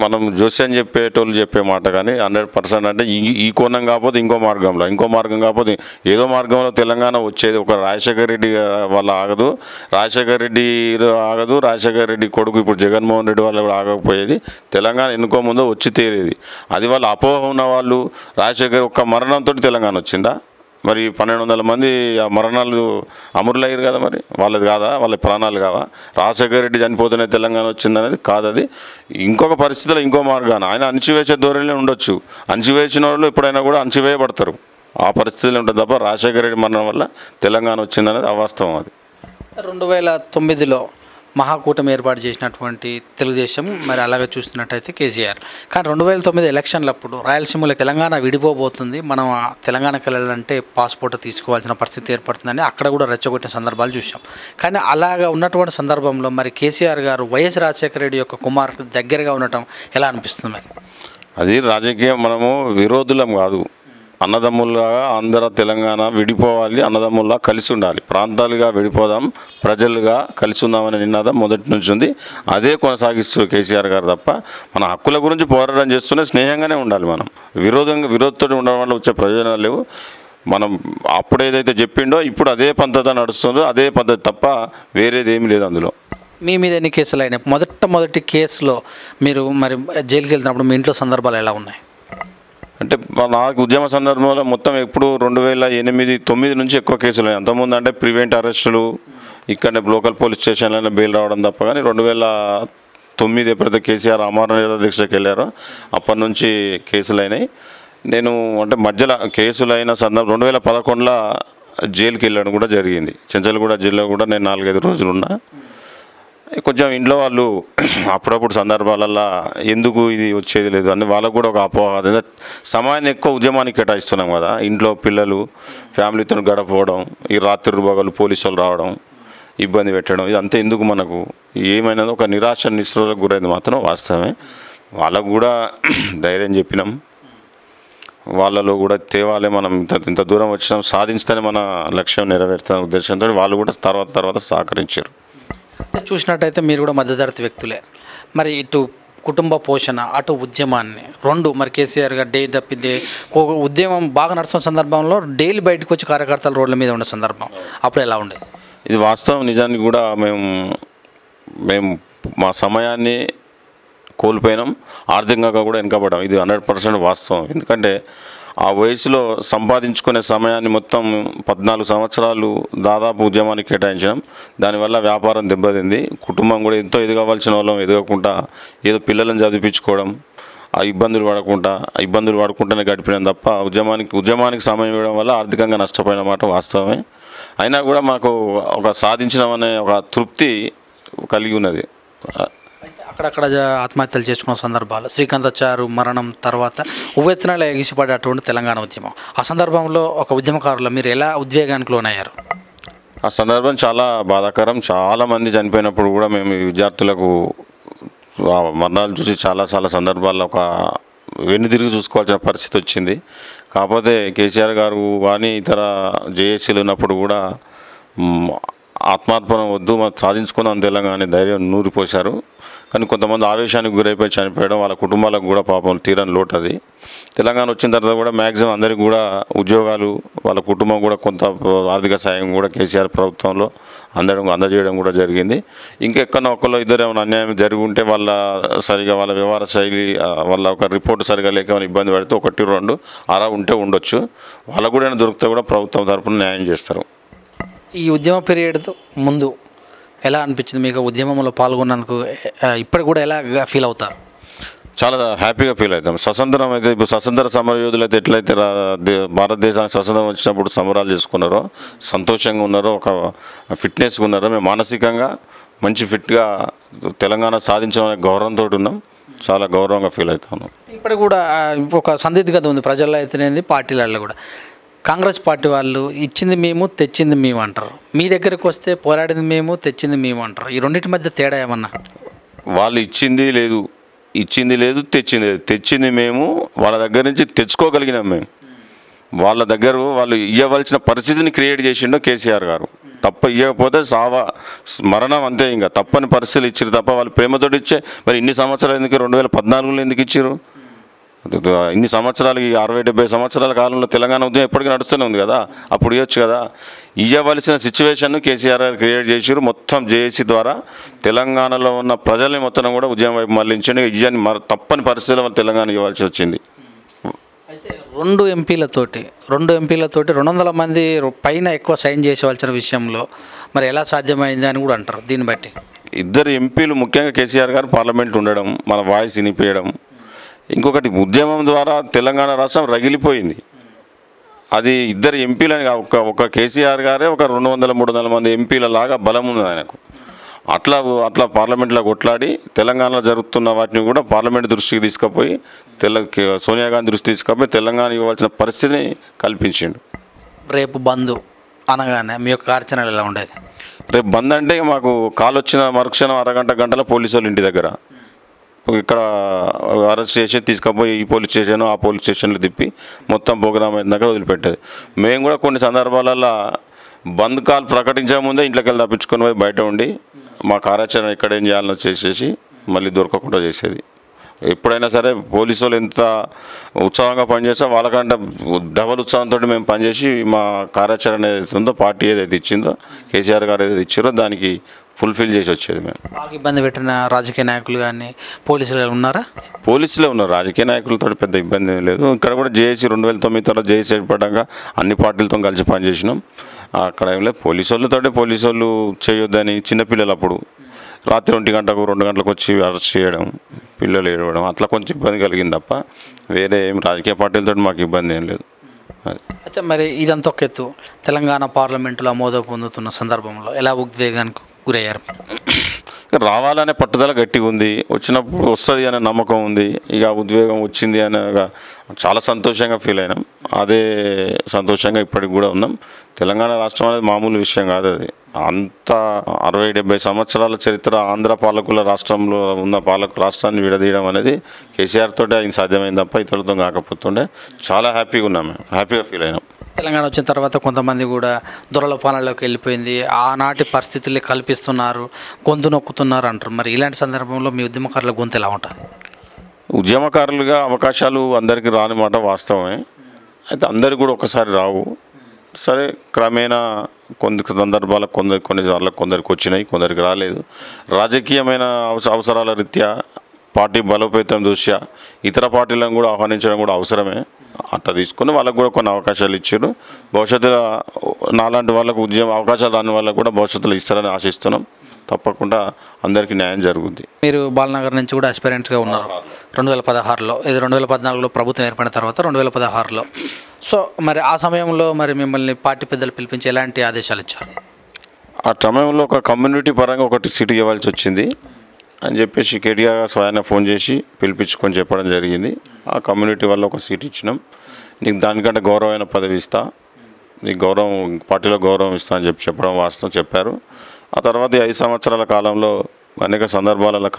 మనం జోస్యం చెప్పేటోళ్ళు చెప్పే మాట, కానీ 100% అంటే ఈ కోణం కాకపోతే ఇంకో మార్గం కాకపోతే ఏదో మార్గంలో తెలంగాణ వచ్చేది. ఒక రాజశేఖర రెడ్డి వల్ల ఆగదు, రాజశేఖర రెడ్డి కొడుకు ఇప్పుడు జగన్మోహన్ రెడ్డి వల్ల కూడా ఆగకపోయేది. తెలంగాణ ఎన్నుకో ముందో వచ్చి తీరేది. అది వాళ్ళ అపోహ ఉన్న వాళ్ళు, రాజశేఖర్ ఒక్క మరణంతో తెలంగాణ వచ్చిందా? మరి 1200 మంది ఆ మరణాలు అమరులయ్యారు కదా, మరి వాళ్ళది కాదా? వాళ్ళ ప్రాణాలు కావా? రాజశేఖర రెడ్డి చనిపోతేనే తెలంగాణ వచ్చిందనేది కాదు. అది ఇంకొక పరిస్థితిలో ఇంకో మార్గాన ఆయన అణచివేసే ధోరణిలో ఉండొచ్చు. అణచివేసిన వాళ్ళు ఎప్పుడైనా కూడా అణచివేయబడతారు, ఆ పరిస్థితిలో ఉంటుంది తప్ప రాజశేఖర రెడ్డి మరణం వల్ల తెలంగాణ వచ్చిందనేది అవాస్తవం. అది 2009లో మహాకూటమి ఏర్పాటు చేసినటువంటి తెలుగుదేశం, మరి అలాగే చూస్తున్నట్టయితే కేసీఆర్. కానీ 2009 ఎలక్షన్లప్పుడు రాయలసీమలో తెలంగాణ విడిపోబోతుంది, మనం తెలంగాణకి వెళ్ళాలంటే పాస్పోర్ట్ తీసుకోవాల్సిన పరిస్థితి ఏర్పడుతుందని అక్కడ కూడా రెచ్చగొట్టిన సందర్భాలు చూసాం. కానీ అలాగా ఉన్నటువంటి సందర్భంలో మరి కేసీఆర్ గారు వైఎస్ రాజశేఖర రెడ్డి యొక్క కుమారుడికి దగ్గరగా ఉండటం ఎలా అనిపిస్తుంది? మరి అది రాజకీయం, మనము విరోధులం కాదు, అన్నదమ్ములుగా ఆంధ్ర తెలంగాణ విడిపోవాలి, అన్నదమ్ముల్లా కలిసి ఉండాలి, ప్రాంతాలుగా విడిపోదాం, ప్రజలుగా కలిసి ఉందామనే నినాదం మొదటి నుంచి ఉంది. అదే కొనసాగిస్తూ కేసీఆర్ గారు తప్ప మన హక్కుల గురించి పోరాటం చేస్తూనే స్నేహంగానే ఉండాలి. మనం విరోధంతో ఉండడం వల్ల వచ్చే ప్రయోజనాలు లేవు. మనం అప్పుడు ఏదైతే చెప్పిండో ఇప్పుడు అదే పద్ధతి నడుస్తుందో అదే పద్ధతి తప్ప వేరేది ఏమీ లేదు అందులో. మీ మీద ఎన్ని కేసులు అయినాయి? మొదటి కేసులో మీరు మరి జైలుకి వెళ్తున్నప్పుడు మీ ఇంట్లో సందర్భాలు ఎలా ఉన్నాయి? అంటే నాకు ఉద్యమ సందర్భంలో మొత్తం ఎప్పుడు 2008-9 నుంచి ఎక్కువ కేసులు. అంతకుముందు అంటే ప్రివెంట్ అరెస్టులు, ఇక్కడనే లోకల్ పోలీస్ స్టేషన్లోనే బెయిల్ రావడం తప్ప. కానీ 2009 ఎప్పుడైతే కేసీఆర్ అమరనాథ దీక్షకి వెళ్ళారో అప్పటి నుంచి కేసులు అయినాయి. నేను అంటే మధ్యలో కేసులు అయిన సందర్భం 2011లో జైలుకి వెళ్ళడం కూడా జరిగింది. చెంచల్గూడ జైల్లో కూడా నేను 4-5 రోజులు ఉన్నా. కొంచెం ఇంట్లో వాళ్ళు అప్పుడప్పుడు సందర్భాలల్లో ఎందుకు ఇది వచ్చేది లేదు అని వాళ్ళకు కూడా ఒక అపోహ. సమయాన్ని ఎక్కువ ఉద్యమానికి కేటాయిస్తున్నాం కదా, ఇంట్లో పిల్లలు ఫ్యామిలీతో గడపడం, ఈ రాత్రి పగలు పోలీసు వాళ్ళు రావడం, ఇబ్బంది పెట్టడం, ఇదంతా ఎందుకు మనకు? ఏమైనా ఒక నిరాశ నిస్పృహలకు గురైంది మాత్రం వాస్తవమే. వాళ్ళకు కూడా ధైర్యం చెప్పినాం, వాళ్ళలో కూడా తేవాలి, మనం ఇంత దూరం వచ్చినాం, సాధించితేనే మన లక్ష్యం నెరవేరుతున్న ఉద్దేశంతో వాళ్ళు కూడా తర్వాత సహకరించారు. చూసినట్టయితే మీరు కూడా మధ్యతరగతి వ్యక్తులే, మరి ఇటు కుటుంబ పోషణ అటు ఉద్యమాన్ని రెండు మరి కేసీఆర్ గారు డే తప్పింది ఉద్యమం బాగా నడుస్తున్న సందర్భంలో డైలీ బయటకు వచ్చి కార్యకర్తలు రోడ్ల మీద ఉన్న సందర్భం అప్పుడు ఎలా ఉండేది? ఇది వాస్తవం. నిజానికి కూడా మేము మా సమయాన్ని కోల్పోయినాం, ఆర్థికంగా కూడా వెనుకబడ్డాం. ఇది 100% వాస్తవం. ఎందుకంటే ఆ వయసులో సంపాదించుకునే సమయాన్ని మొత్తం 14 సంవత్సరాలు దాదాపు ఉద్యమానికి కేటాయించాం. దానివల్ల వ్యాపారం దెబ్బతింది, కుటుంబం కూడా ఎంతో ఎదగవలసిన వాళ్ళం ఎదగకుండా ఏదో పిల్లలను చదివించుకోవడం, ఆ ఇబ్బందులు పడకుండానే గడిపినాం తప్ప ఉద్యమానికి సమయం ఇవ్వడం వల్ల ఆర్థికంగా నష్టపోయిన మాట వాస్తవమే. అయినా కూడా మాకు ఒక సాధించినామనే ఒక తృప్తి కలిగి ఉన్నది. అయితే అక్కడక్కడ ఆత్మహత్యలు చేసుకున్న సందర్భాలు, శ్రీకాంతాచారు మరణం తర్వాత ఉవ్వెత్తున ఎగిసిపడేటువంటి తెలంగాణ ఉద్యమం, ఆ సందర్భంలో ఒక ఉద్యమకారులు మీరు ఎలా ఉద్వేగానికి లోనయ్యారు? ఆ సందర్భం చాలా బాధాకరం. చాలామంది చనిపోయినప్పుడు కూడా మేము ఈ విద్యార్థులకు ఆ మరణాలు చూసి చాలా సందర్భాల్లో ఒక వెన్నుదిరిగి చూసుకోవాల్సిన పరిస్థితి వచ్చింది. కాకపోతే కేసీఆర్ గారు కానీ ఇతర జేఏసీలు ఉన్నప్పుడు కూడా ఆత్మార్పణ వద్దు, మనం సాధించుకుందాం తెలంగాణ ధైర్యం నూరిపోశారు. కానీ కొంతమంది ఆవేశానికి గురైపోయి చనిపోయడం వాళ్ళ కుటుంబాలకు కూడా పాపం తీరని లోటు అది. తెలంగాణ వచ్చిన తర్వాత కూడా మ్యాక్సిమం అందరికీ కూడా ఉద్యోగాలు, వాళ్ళ కుటుంబం కూడా కొంత ఆర్థిక సాయం కూడా కేసీఆర్ ప్రభుత్వంలో అందజేయడం కూడా జరిగింది. ఇంకెక్కడో ఒకళ్ళు ఇద్దరు ఏమైనా అన్యాయం జరిగి ఉంటే వాళ్ళ వ్యవహార శైలి, వాళ్ళ ఒక రిపోర్ట్ సరిగా లేక ఏమైనా ఇబ్బంది పడితే 1-2 అలా ఉండొచ్చు. వాళ్ళకు కూడా దొరికితే కూడా ప్రభుత్వం తరఫున న్యాయం చేస్తారు. ఈ ఉద్యమ పీరియడ్ ముందు ఎలా అనిపించింది మీకు? ఉద్యమంలో పాల్గొన్నందుకు ఇప్పటికి కూడా ఎలా ఫీల్ అవుతారు? చాలా హ్యాపీగా ఫీల్ అవుతాం. స్వతంత్రం అయితే ఇప్పుడు స్వతంత్ర సమరయోధులు అయితే ఎట్లయితే భారతదేశానికి స్వతంత్రం వచ్చినప్పుడు సంబరాలు చేసుకున్నారో, సంతోషంగా ఉన్నారో, ఒక ఫిట్నెస్గా ఉన్నారో, మేము మానసికంగా మంచి ఫిట్గా తెలంగాణ సాధించడం గౌరవంతో ఉన్నాం. చాలా గౌరవంగా ఫీల్ అవుతాను. ఇప్పుడు కూడా ఒక సందిగ్ధత ఉంది ప్రజల్లో అయితేనేది, పార్టీలలో కూడా. కాంగ్రెస్ పార్టీ వాళ్ళు ఇచ్చింది మేము, తెచ్చింది మేము అంటారు. మీ దగ్గరికి వస్తే పోరాడింది మేము, తెచ్చింది మేము అంటారు. ఈ రెండింటి మధ్య తేడా ఏమన్నా? వాళ్ళు ఇచ్చింది లేదు, తెచ్చింది మేము. వాళ్ళ దగ్గర నుంచి తెచ్చుకోగలిగినాం మేము. వాళ్ళ దగ్గర వాళ్ళు ఇవ్వవలసిన పరిస్థితిని క్రియేట్ చేసిండో కేసీఆర్ గారు. తప్ప ఇవ్వకపోతే మరణం అంతే. ఇంకా తప్పని పరిస్థితులు ఇచ్చారు తప్ప వాళ్ళు ప్రేమతోటి ఇచ్చే. మరి ఇన్ని సంవత్సరాలు ఎందుకు 2014లో ఎందుకు ఇచ్చారు? ఇన్ని సంవత్సరాలు, 60-70 సంవత్సరాల కాలంలో తెలంగాణ ఉద్యమం ఎప్పటికీ నడుస్తూనే ఉంది కదా, అప్పుడు ఇవ్వచ్చు కదా. ఇవ్వవలసిన సిచ్యువేషన్ను కేసీఆర్ గారు క్రియేట్ చేసారు. మొత్తం జేఏసీ ద్వారా తెలంగాణలో ఉన్న ప్రజల్ని మొత్తం కూడా ఉద్యమం వైపు మళ్లించండి. ఇవ్వని తప్పని పరిస్థితుల్లో తెలంగాణ ఇవ్వాల్సి వచ్చింది. అయితే 2 ఎంపీలతోటి 200 మంది పైన ఎక్కువ సైన్ చేసేవలసిన విషయంలో మరి ఎలా సాధ్యమైంది అని కూడా అంటారు. దీన్ని బట్టి 2 ఎంపీలు ముఖ్యంగా కేసీఆర్ గారు పార్లమెంట్ ఉండడం, మన వాయిస్ వినిపించడం. ఇంకొకటి, ఉద్యమం ద్వారా తెలంగాణ రాష్ట్రం రగిలిపోయింది. అది 2 ఎంపీలని ఒక కేసీఆర్ గారే ఒక 200-300 మంది ఎంపీల లాగా బలం ఉంది ఆయనకు. అట్లా పార్లమెంట్లో కొట్లాడి తెలంగాణలో జరుగుతున్న వాటిని కూడా పార్లమెంట్ దృష్టికి తీసుకుపోయి సోనియా గాంధీ దృష్టికి తీసుకుపోయి తెలంగాణ ఇవ్వాల్సిన పరిస్థితిని కల్పించిండు. రేపు బంద్ అనగానే మీ యొక్క కార్యాచరణ ఎలా ఉండేది? రేపు బంద్ అంటే మాకు కాల్ వచ్చిన మరుక్షణం గంటల పోలీసు వాళ్ళు ఇంటి దగ్గర ఇక్కడ అరెస్ట్ చేసి తీసుకుపోయి ఈ పోలీస్ స్టేషన్ ఆ పోలీస్ స్టేషన్లో తిప్పి మొత్తం ప్రోగ్రామ్ అయిన దగ్గర వదిలిపెట్టేది. మేము కూడా కొన్ని సందర్భాలలో బంద్ కాల్ ప్రకటించే ముందే ఇంట్లోకి వెళ్ళి తప్పించుకొని పోయి బయట ఉండి మా కార్యాచరణ ఇక్కడ ఏం చేయాలో చేసేసి మళ్ళీ దొరకకుండా చేసేది. ఎప్పుడైనా సరే పోలీసు వాళ్ళు ఎంత ఉత్సాహంగా పనిచేస్తే వాళ్ళకంటే డబల్ ఉత్సాహంతో మేము పనిచేసి మా కార్యాచరణ ఏదైతే ఉందో, పార్టీ ఏదైతే ఇచ్చిందో, కేసీఆర్ గారు ఏదైతే ఇచ్చారో దానికి ఫుల్ఫిల్ చేసి వచ్చేది. మేము బాగా ఇబ్బంది పెట్టిన రాజకీయ నాయకులు కానీ పోలీసులు ఉన్నారా? పోలీసులే ఉన్నారు. రాజకీయ నాయకులతో పెద్ద ఇబ్బంది ఏం లేదు. ఇక్కడ కూడా జేఏసీ 2009 తర్వాత జేఏసీ ఏర్పడ్డాక అన్ని పార్టీలతో కలిసి పనిచేసినాం. అక్కడ ఏం లేదు. పోలీసు వాళ్ళు చేయొద్దని చిన్నపిల్లలు అప్పుడు రాత్రి 1 గంటకు 2 గంటలకు వచ్చి అరెస్ట్ చేయడం, పిల్లలు ఏడవడం, అట్లా కొంచెం ఇబ్బంది కలిగింది తప్ప వేరే ఏం రాజకీయ పార్టీలతో మాకు ఇబ్బంది ఏం లేదు. అయితే మరి ఇదంతా ఒక ఎత్తు, తెలంగాణ పార్లమెంటులో ఆమోదం పొందుతున్న సందర్భంలో ఎలా ఉద్వేగానికి గురయ్యారు? రావాలనే పట్టుదల గట్టిగా ఉంది. వచ్చినప్పుడు వస్తుంది అనే నమ్మకం ఉంది. ఇక ఉద్వేగం వచ్చింది అనే చాలా సంతోషంగా ఫీల్ అయినాం. అదే సంతోషంగా ఇప్పటికి కూడా ఉన్నాం. తెలంగాణ రాష్ట్రం అనేది మామూలు విషయం కాదు. అది అంత 60-70 సంవత్సరాల చరిత్ర ఆంధ్ర పాలకుల రాష్ట్రంలో ఉన్న రాష్ట్రాన్ని విడదీయడం అనేది కేసీఆర్ తోటే ఆయన సాధ్యమైంది తప్ప ఇతరులతో కాకపోతుండే. చాలా హ్యాపీగా ఉన్నాం, మేము హ్యాపీగా ఫీల్ అయినాం. తెలంగాణ వచ్చిన తర్వాత కొంతమంది కూడా దొరల పాలనలోకి వెళ్ళిపోయింది, ఆనాటి పరిస్థితుల్ని కల్పిస్తున్నారు, గొంతు నొక్కుతున్నారు అంటారు. మరి ఇలాంటి సందర్భంలో మీ ఉద్యమకారుల గొంతు ఎలా ఉంటుంది? ఉద్యమకారులుగా అవకాశాలు అందరికీ రాని మాట వాస్తవమే. అయితే అందరికి కూడా ఒకసారి రావు. సరే, క్రమేణా కొన్ని సందర్భాలకు కొందరికి వచ్చినాయి, కొందరికి రాలేదు. రాజకీయమైన అవసరాల రీత్యా, పార్టీ బలోపేతం దృష్ట్యా ఇతర పార్టీలను కూడా ఆహ్వానించడం కూడా అవసరమే. అట్లా తీసుకుని వాళ్ళకు కూడా కొన్ని అవకాశాలు ఇచ్చారు. భవిష్యత్తులో నాలాంటి వాళ్ళకు అవకాశాలు రాని వాళ్ళకు కూడా భవిష్యత్తులో ఇస్తారని ఆశిస్తున్నాం. తప్పకుండా అందరికీ న్యాయం జరుగుద్ది. మీరు బాలనగర్ నుంచి కూడా ఆస్పిరెంట్గా ఉన్నారు 2016లో, ఇది 2014లో ప్రభుత్వం ఏర్పడిన తర్వాత 2016లో. సో మరి ఆ సమయంలో మరి మిమ్మల్ని పార్టీ పెద్దలు పిలిపించి ఎలాంటి ఆదేశాలు ఇచ్చారు? ఆ సమయంలో ఒక కమ్యూనిటీ పరంగా ఒకటి సీటు ఇవ్వాల్సి వచ్చింది అని చెప్పేసి కేటీఆర్ స్వయాన ఫోన్ చేసి పిలిపించుకొని చెప్పడం జరిగింది. ఆ కమ్యూనిటీ వల్ల ఒక సీట్ ఇచ్చినాం, నీకు దానికంటే గౌరవమైన పదవి ఇస్తా, నీకు గౌరవం పార్టీలో గౌరవం ఇస్తా అని చెప్పడం వాస్తవం చెప్పారు. ఆ తర్వాత 5 సంవత్సరాల కాలంలో అనేక సందర్భాలలో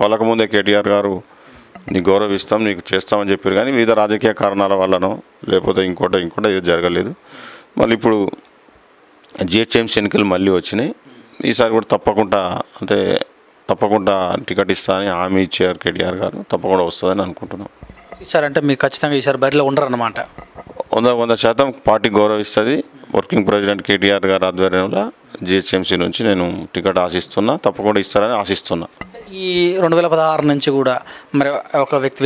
కలవకముందే కేటీఆర్ గారు నీకు గౌరవిస్తాం, నీకు చేస్తామని చెప్పారు. కానీ వివిధ రాజకీయ కారణాల వల్లనో లేకపోతే ఇంకోటి ఇది జరగలేదు. మళ్ళీ ఇప్పుడు జిహెచ్ఎంసీ ఎన్నికలు మళ్ళీ వచ్చినాయి. ఈసారి కూడా తప్పకుండా టికెట్ ఇస్తా అని హామీ ఇచ్చారు కేటీఆర్ గారు. తప్పకుండా వస్తుందని అనుకుంటున్నాం. ఈసారి అంటే మీకు ఖచ్చితంగా ఈసారి బరిలో ఉండరన్నమాట? 100% పార్టీ గౌరవిస్తుంది. వర్కింగ్ ప్రెసిడెంట్ కేటీఆర్ గారి ఆధ్వర్యంలో జిహెచ్ఎంసీ నుంచి నేను టికెట్ ఆశిస్తున్నా, తప్పకుండా ఇస్తారని ఆశిస్తున్నా. ఈ 2016 నుంచి కూడా మరి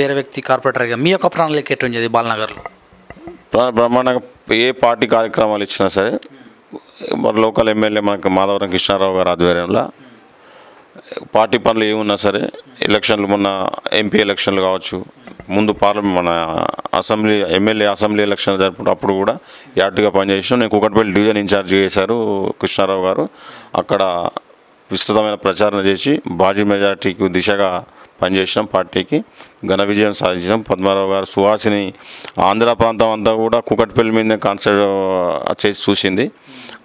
వేరే వ్యక్తి కార్పొరేటర్గా మీ యొక్క ప్రణాళిక ఎటువంటి బాలనగర్లో? బ్రహ్మాండంగా ఏ పార్టీ కార్యక్రమాలు ఇచ్చినా సరే మరి లోకల్ ఎమ్మెల్యే మనకి మాధవరం కృష్ణారావు గారి ఆధ్వర్యంలో పార్టీ పనులు ఏమున్నా సరే, ఎలక్షన్లు మొన్న ఎంపీ ఎలక్షన్లు కావచ్చు, ముందు పార్లమెంట్ మన ఎమ్మెల్యే అసెంబ్లీ ఎలక్షన్లు జరుపుకున్నప్పుడు కూడా యాక్టివ్గా పనిచేసినాం. నేను కూకట్పల్లి డివిజన్ ఇన్ఛార్జ్ చేశారు కృష్ణారావు గారు. అక్కడ విస్తృతమైన ప్రచారం చేసి భారీ మెజార్టీకి దిశగా పనిచేసినాం. పార్టీకి ఘన విజయం సాధించినాం. పద్మారావు గారు సుహాసిని ఆంధ్ర ప్రాంతం అంతా కూడా కూకట్పల్లి మీద కాన్సెప్ట్ చేసి చూసింది.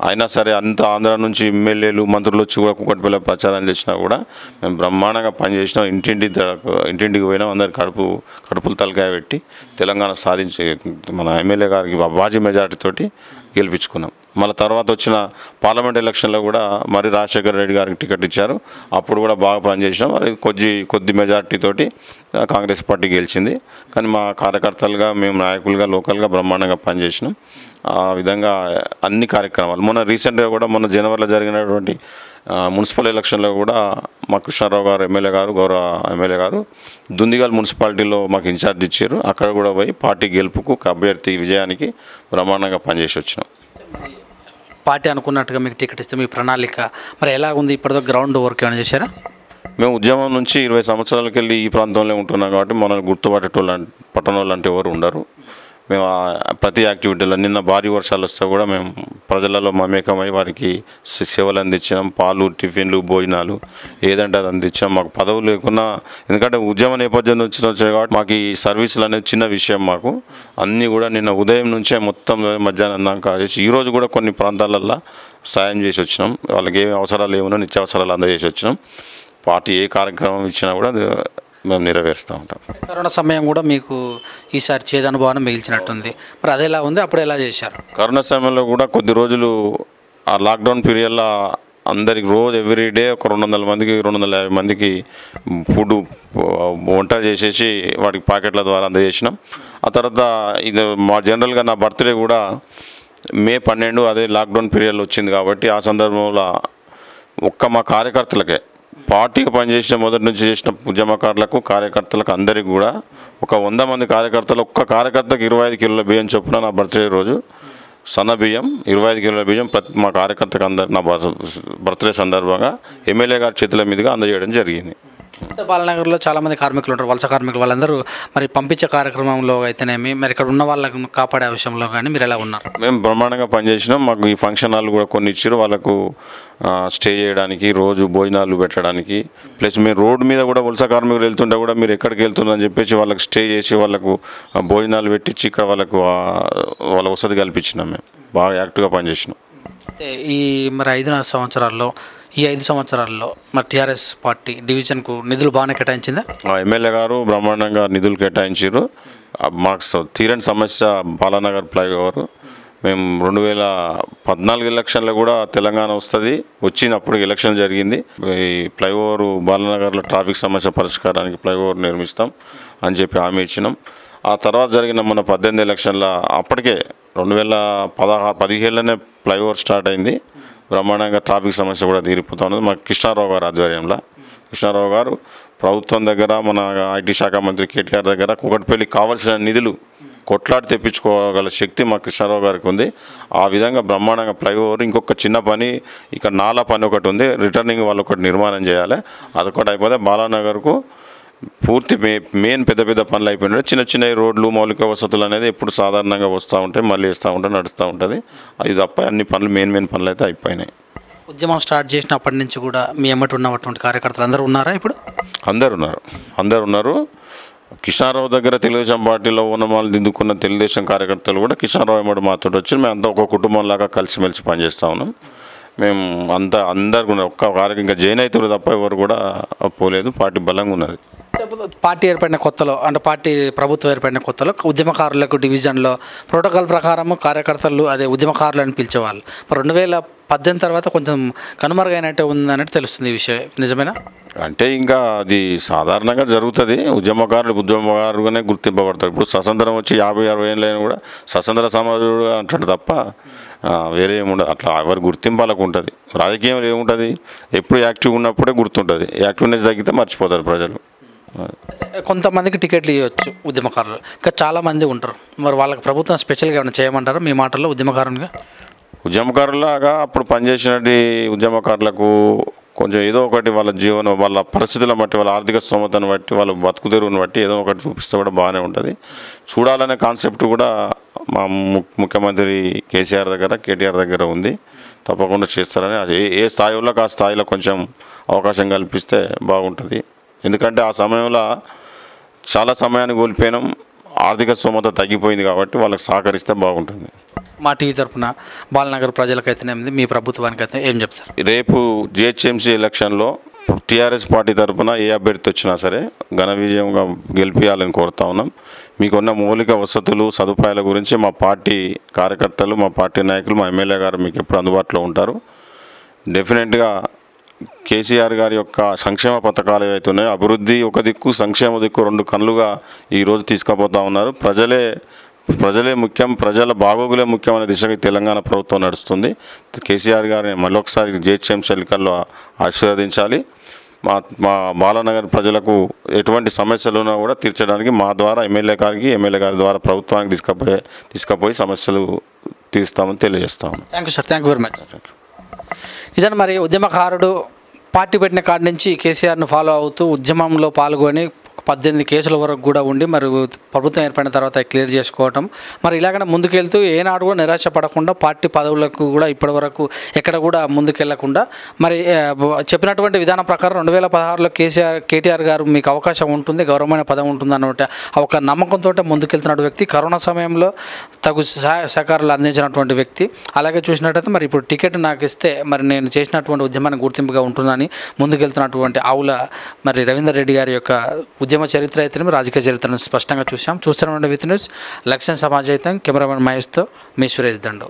అయినా సరే అంత ఆంధ్ర నుంచి ఎమ్మెల్యేలు మంత్రులు వచ్చి కూడా కూకట్పల్లి ప్రచారం చేసినా కూడా మేము బ్రహ్మాండంగా పనిచేసినాం. ఇంటింటికి పోయినాం. అందరి కడుపులు తలకాయ పెట్టి తెలంగాణ సాధించి మన ఎమ్మెల్యే గారికి భారీ మెజార్టీతోటి గెలిపించుకున్నాం. మళ్ళీ తర్వాత వచ్చిన పార్లమెంట్ ఎలక్షన్లో కూడా మరి రాజశేఖర రెడ్డి గారికి టికెట్ ఇచ్చారు. అప్పుడు కూడా బాగా పనిచేసినాం. మరి కొద్ది మెజార్టీతోటి కాంగ్రెస్ పార్టీ గెలిచింది. కానీ మా కార్యకర్తలుగా మేము నాయకులుగా లోకల్గా బ్రహ్మాండంగా పనిచేసినాం. ఆ విధంగా అన్ని కార్యక్రమాలు మొన్న రీసెంట్గా కూడా మొన్న జనవరిలో జరిగినటువంటి మున్సిపల్ ఎలక్షన్లో కూడా మా కృష్ణారావు గారు గౌరవ ఎమ్మెల్యే గారు దుందిగల్ మున్సిపాలిటీలో మాకు ఇన్ఛార్జ్ ఇచ్చారు. అక్కడ కూడా పోయి పార్టీ గెలుపుకు అభ్యర్థి విజయానికి బ్రహ్మాండంగా పనిచేసి వచ్చినాం. పార్టీ అనుకున్నట్టుగా మీకు టికెట్ ఇస్తే మీ ప్రణాళిక మరి ఎలా ఉంది? ఇప్పటితో గ్రౌండ్ వర్క్ ఏమైనా చేశారా? మేము ఉద్యమం నుంచి 20 సంవత్సరాలకి వెళ్ళి ఈ ప్రాంతంలో ఉంటున్నాం కాబట్టి మనల్ని పట్టణోళ్ళు అంటే ఎవరు ఉండరు. మేము ప్రతి యాక్టివిటీలో నిన్న భారీ వర్షాలు వస్తే కూడా మేము ప్రజలలో మమేకమై వారికి సేవలు అందించినాం. పాలు, టిఫిన్లు, భోజనాలు ఏదంటే అది అందించాం. మాకు పదవులు లేకున్నా, ఎందుకంటే ఉద్యమ నేపథ్యం నుంచి వచ్చాయి కాబట్టి మాకు ఈ సర్వీసులు అనేది చిన్న విషయం. మాకు అన్నీ కూడా నిన్న ఉదయం నుంచే మొత్తం మధ్యాహ్నం దాకా చేసి ఈరోజు కూడా కొన్ని ప్రాంతాలల్లో సాయం చేసి వచ్చినాం. వాళ్ళకి ఏ అవసరాలు ఏమన్నా నిత్యావసరాలు అందజేసి వచ్చినాం. పార్టీ ఏ కార్యక్రమం ఇచ్చినా కూడా మేము నెరవేరుస్తూ ఉంటాం. కరోనా సమయం కూడా మీకు ఈసారి చేదు అనుభవాన్ని మిగిల్చినట్టుంది. మరి అది ఎలా ఉంది? అప్పుడు ఎలా చేశారు? కరోనా సమయంలో కూడా కొద్ది రోజులు ఆ లాక్డౌన్ పీరియడ్లో అందరికి రోజు ఎవ్రీడే ఒక 200 మందికి 250 మందికి ఫుడ్ వంట చేసేసి వాటికి ప్యాకెట్ల ద్వారా అందజేసినాం. ఆ తర్వాత ఇది మా జనరల్గా నా బర్త్డే కూడా మే 12 అదే లాక్డౌన్ పీరియడ్లో వచ్చింది కాబట్టి ఆ సందర్భంలో మా కార్యకర్తలకే పార్టీకి పనిచేసిన మొదటి నుంచి చేసిన ఉద్యమకారులకు కార్యకర్తలకు అందరికీ కూడా ఒక 100 మంది కార్యకర్తలు ఒక్క కార్యకర్తకు 25 కిలోల బియ్యం చొప్పున నా బర్త్డే రోజు సన్న బియ్యం 25 కిలోల బియ్యం ప్రతి మా కార్యకర్తకు అందరు నా బర్త్డే సందర్భంగా ఎమ్మెల్యే గారి చేతుల మీదుగా అందజేయడం జరిగింది. బాలనగర్లో చాలామంది కార్మికులు ఉంటారు, వలస కార్మికులు. వాళ్ళందరూ మరి పంపించే కార్యక్రమంలో అయితేనేమి మరి ఇక్కడ ఉన్న వాళ్ళకు కాపాడే విషయంలో కానీ మీరు ఎలా ఉన్నారు? మేము బ్రహ్మాండంగా పనిచేసినాం. మాకు ఈ ఫంక్షన్ హాల్ కూడా కొన్ని ఇచ్చారు వాళ్ళకు స్టే చేయడానికి, రోజు భోజనాలు పెట్టడానికి. ప్లస్ మేము రోడ్డు మీద కూడా వలస కార్మికులు వెళ్తుంటే కూడా మీరు ఎక్కడికి వెళ్తుందని చెప్పేసి వాళ్ళకి స్టే చేసి వాళ్ళకు భోజనాలు పెట్టించి ఇక్కడ వాళ్ళ వసతి కల్పించినాం. మేము బాగా యాక్టివ్గా పనిచేసినాం. ఈ మరి 5 సంవత్సరాల్లో ఈ 5 సంవత్సరాల్లో మరి టీఆర్ఎస్ పార్టీ డివిజన్కు నిధులు బాగానే కేటాయించిందా? ఎమ్మెల్యే గారు బ్రహ్మాండంగా నిధులు కేటాయించారు. మాకు తీరని సమస్య బాలానగర్ ఫ్లైఓవర్. మేము 2014 ఎలక్షన్లో కూడా తెలంగాణ వచ్చినప్పుడు ఎలక్షన్ జరిగింది. ఈ ఫ్లైఓవర్ బాలానగర్లో ట్రాఫిక్ సమస్య పరిష్కారానికి ఫ్లైఓవర్ నిర్మిస్తాం అని చెప్పి హామీ ఇచ్చినాం. ఆ తర్వాత జరిగిన మన 18 ఎలక్షన్లో అప్పటికే 2017లోనే ఫ్లైఓవర్ స్టార్ట్ అయింది. బ్రహ్మాండంగా ట్రాఫిక్ సమస్య కూడా తీరిపోతా ఉన్నది. మా కృష్ణారావు గారు ఆధ్వర్యంలో కృష్ణారావు గారు ప్రభుత్వం దగ్గర మన ఐటీ శాఖ మంత్రి కేటీఆర్ దగ్గర కూకట్పల్లికి కావాల్సిన నిధులు కొట్లాడి తెప్పించుకోగల శక్తి మా కృష్ణారావు గారికి ఉంది. ఆ విధంగా బ్రహ్మాండంగా ఫ్లైఓవర్, ఇంకొక చిన్న పని ఇక్కడ నాలా పని ఒకటి ఉంది, రిటర్నింగ్ వాళ్ళు ఒకటి నిర్మాణం చేయాలి. అదొకటి అయిపోతే బాలానగర్కు పూర్తి మెయిన్ పెద్ద పెద్ద పనులు అయిపోయినాయి. చిన్న చిన్న రోడ్లు, మౌలిక వసతులు అనేది ఎప్పుడు సాధారణంగా వస్తూ ఉంటాయి, మళ్ళీ వేస్తూ ఉంటాయి, నడుస్తూ ఉంటుంది. అది తప్ప అన్ని పనులు మెయిన్ పనులు అయితే అయిపోయినాయి. ఉద్యమం స్టార్ట్ చేసినప్పటి నుంచి కూడా మీ ఎమ్మటి ఉన్నటువంటి కార్యకర్తలు అందరూ ఉన్నారా? ఇప్పుడు అందరు ఉన్నారు. కృష్ణారావు దగ్గర తెలుగుదేశం పార్టీలో ఉన్నమాలు దిద్దుకున్న తెలుగుదేశం కార్యకర్తలు కూడా కృష్ణారావు ఎమ్మటి మాతో వచ్చి మేము అంతా ఒక కుటుంబంలాగా కలిసిమెలిసి పనిచేస్తూ ఉన్నాం. మేము అందరు ఒక్క వారికి ఇంకా జైన్ అవుతారు తప్ప ఎవరు కూడా పోలేదు. పార్టీ బలంగా ఉన్నది. పార్టీ ఏర్పడిన కొత్తలో, అంటే పార్టీ ప్రభుత్వం ఏర్పడిన కొత్తలో ఉద్యమకారులకు డివిజన్లో ప్రోటోకాల్ ప్రకారం కార్యకర్తలు అదే ఉద్యమకారులు అని పిలిచేవాళ్ళు. 2018 తర్వాత కొంచెం కనుమరుగైనట్టే ఉందన్నట్టు తెలుస్తుంది. ఈ విషయం నిజమేనా? అంటే ఇంకా అది సాధారణంగా జరుగుతుంది. ఉద్యమకారులుగానే గుర్తింపబడతారు. ఇప్పుడు స్వతంత్రం వచ్చి 50-60 ఏళ్ళైనా కూడా స్వతంత్ర సమాజుడు అంటాడు తప్ప వేరే ఏముండదు. అట్లా ఎవరు గుర్తింపాలకు ఉంటుంది. రాజకీయంలో ఏముంటుంది, ఎప్పుడు యాక్టివ్ ఉన్నప్పుడే గుర్తుంటుంది. యాక్టివ్నెస్ తగ్గితే మర్చిపోతారు ప్రజలు. కొంతమందికి టికెట్లు ఇవ్వచ్చు ఉద్యమకారులు, ఇంకా చాలామంది ఉంటారు. మరి వాళ్ళకి ప్రభుత్వం స్పెషల్గా ఏమైనా చేయమంటారా మీ మాటల్లో? ఉద్యమకారులాగా అప్పుడు పనిచేసినటువంటి ఉద్యమకారులకు కొంచెం ఏదో ఒకటి వాళ్ళ జీవనం, వాళ్ళ పరిస్థితులను బట్టి, వాళ్ళ ఆర్థిక స్తోమతను బట్టి, వాళ్ళ బతుకు తెరువును బట్టి ఏదో ఒకటి చూపిస్తే కూడా బాగానే ఉంటుంది. చూడాలనే కాన్సెప్ట్ కూడా మా ముఖ్యమంత్రి కేటీఆర్ దగ్గర ఉంది. తప్పకుండా చేస్తారని, అది ఏ స్థాయిలో ఆ స్థాయిలో కొంచెం అవకాశం కల్పిస్తే బాగుంటుంది. ఎందుకంటే ఆ సమయంలో చాలా సమయాన్ని కోల్పోయినాం, ఆర్థిక స్తోమత తగ్గిపోయింది కాబట్టి వాళ్ళకి సహకరిస్తే బాగుంటుంది. మా టీవీ తరఫున బాలనగర్ ప్రజలకైతేనేది, మీ ప్రభుత్వానికి అయితే ఏం చెప్తారు? రేపు జిహెచ్ఎంసీ ఎలక్షన్లో టీఆర్ఎస్ పార్టీ తరఫున ఏ అభ్యర్థి వచ్చినా సరే ఘన విజయంగా గెలిపించాలని కోరుతా ఉన్నాం. మీకున్న మౌలిక వసతులు, సదుపాయాల గురించి మా పార్టీ కార్యకర్తలు, మా పార్టీ నాయకులు, మా ఎమ్మెల్యే గారు మీకు ఎప్పుడు అందుబాటులో ఉంటారు. డెఫినెట్గా కేసీఆర్ గారి యొక్క సంక్షేమ పథకాలు ఏవైతే ఉన్నాయో, అభివృద్ధి ఒక దిక్కు, సంక్షేమ దిక్కు, రెండు కన్నులుగా ఈరోజు తీసుకుపోతూ ఉన్నారు. ప్రజలే ముఖ్యం, ప్రజల బాగోగులే ముఖ్యమైన దిశగా తెలంగాణ ప్రభుత్వం నడుస్తుంది. కేసీఆర్ గారిని మళ్ళొకసారి జిహెచ్ఎంసీ ఎన్నికల్లో ఆశీర్వదించాలి. మా బాలానగర్ ప్రజలకు ఎటువంటి సమస్యలు ఉన్నా కూడా తీర్చడానికి మా ద్వారా ఎమ్మెల్యే గారి ద్వారా ప్రభుత్వానికి తీసుకుపోయి సమస్యలు తీరుస్తామని తెలియజేస్తాము. Thank you sir. Thank you very much. ఇదని మరి ఉద్యమకారుడు పార్టీ పెట్టిన కాడి నుంచి కేసీఆర్ను ఫాలో అవుతూ ఉద్యమంలో పాల్గొని 18 కేసుల వరకు కూడా ఉండి మరి ప్రభుత్వం ఏర్పడిన తర్వాత క్లియర్ చేసుకోవటం, మరి ఇలాగనే ముందుకెళ్తూ ఏనాడు కూడా నిరాశపడకుండా పార్టీ పదవులకు కూడా ఇప్పటి వరకు ఎక్కడ కూడా ముందుకెళ్లకుండా మరి చెప్పినటువంటి విధానం ప్రకారం 2016లో కేటీఆర్ గారు మీకు అవకాశం ఉంటుంది, గౌరవమైన పదవి ఉంటుంది అన్నమాట ఒక నమ్మకంతో ముందుకెళ్తున్న వ్యక్తి, కరోనా సమయంలో తగు సహకారాలు అందించినటువంటి వ్యక్తి. అలాగే చూసినట్టయితే మరి ఇప్పుడు టికెట్ నాకు ఇస్తే మరి నేను చేసినటువంటి ఉద్యమానికి గుర్తింపుగా ఉంటుందని ముందుకెళ్తున్నటువంటి ఆవుల మరి రవీందర్ రెడ్డి గారి యొక్క ఉద్యమ చరిత్ర అయితే రాజకీయ చరిత్రను స్పష్టంగా చూస్తున్నాం. విత్ న్యూస్ లక్ష్యం సమాజం. కెమెరామెన్ మహేష్తో మీ సురేష్ దండు.